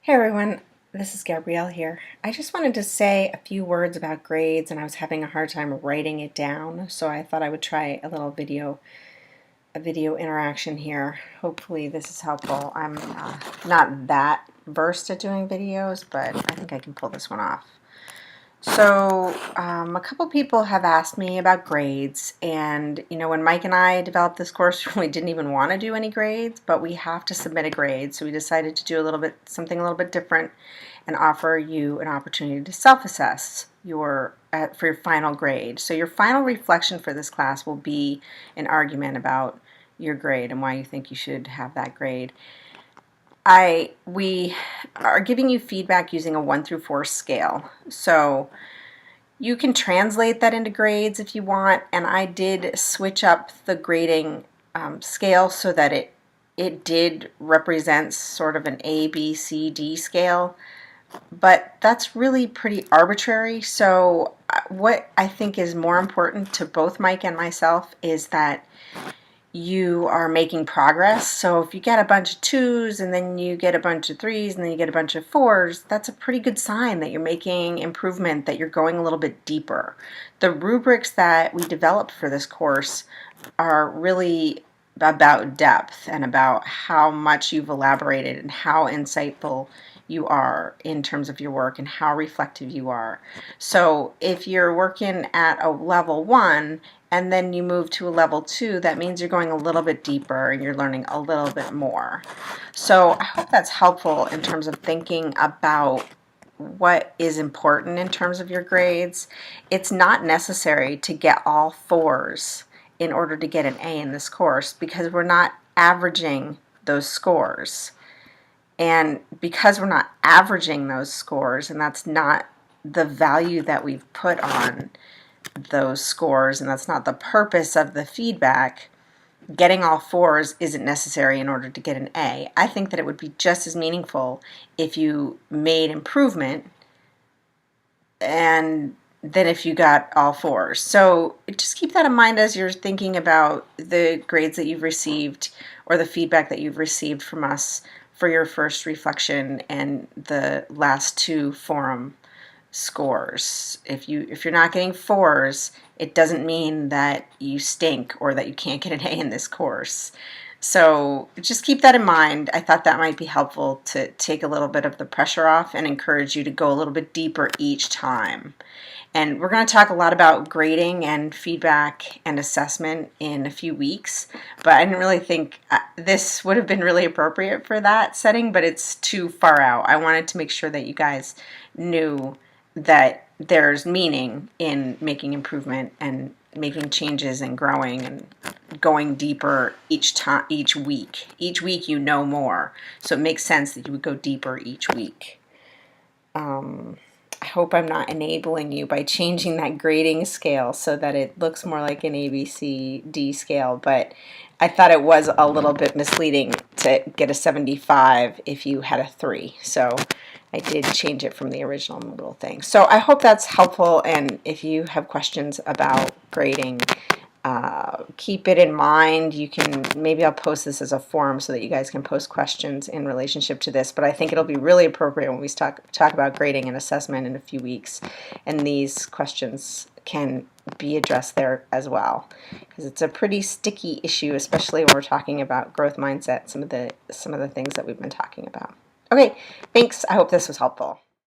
Hey everyone, this is Gabrielle here. I just wanted to say a few words about grades, and I was having a hard time writing it down, so I thought I would try a little video interaction here. Hopefully this is helpful. I'm not that versed at doing videos, but I think I can pull this one off. So a couple people have asked me about grades, and when Mike and I developed this course, we didn't even want to do any grades, but we have to submit a grade, so we decided to do something a little bit different and offer you an opportunity to self-assess for your final grade. So your final reflection for this class will be an argument about your grade and why you think you should have that grade. We are giving you feedback using a 1 through 4 scale. So you can translate that into grades if you want, and I did switch up the grading scale so that it did represent sort of an A, B, C, D scale, but that's really pretty arbitrary. So what I think is more important to both Mike and myself is that you are making progress. So if you get a bunch of 2s and then you get a bunch of 3s and then you get a bunch of 4s, that's a pretty good sign that you're making improvement, that you're going a little bit deeper. The rubrics that we developed for this course are really about depth and about how much you've elaborated and how insightful you are in terms of your work and how reflective you are. So if you're working at a level 1 and then you move to a level 2, that means you're going a little bit deeper and you're learning a little bit more. So I hope that's helpful in terms of thinking about what is important in terms of your grades. It's not necessary to get all 4s in order to get an A in this course, because we're not averaging those scores. And because we're not averaging those scores, and that's not the value that we've put on those scores, and that's not the purpose of the feedback, getting all 4s isn't necessary in order to get an A. I think that it would be just as meaningful if you made improvement and than if you got all 4s. So just keep that in mind as you're thinking about the grades that you've received or the feedback that you've received from us for your first reflection and the last 2 forum scores. If you're not getting 4s, it doesn't mean that you stink or that you can't get an A in this course. So just keep that in mind. I thought that might be helpful to take a little bit of the pressure off and encourage you to go a little bit deeper each time. And we're going to talk a lot about grading and feedback and assessment in a few weeks, but I didn't really think this would have been really appropriate for that setting, but it's too far out. I wanted to make sure that you guys knew that there's meaning in making improvement and making changes and growing and going deeper each week. Each week you know more, so it makes sense that you would go deeper each week. I hope I'm not enabling you by changing that grading scale so that it looks more like an ABCD scale, but I thought it was a little bit misleading to get a 75 if you had a 3. So I did change it from the original little thing. So I hope that's helpful, and if you have questions about grading, keep it in mind. Maybe I'll post this as a forum so that you guys can post questions in relationship to this, but I think it'll be really appropriate when we talk about grading and assessment in a few weeks, and these questions can be addressed there as well, because it's a pretty sticky issue, especially when we're talking about growth mindset, some of the things that we've been talking about. Okay, thanks. I hope this was helpful.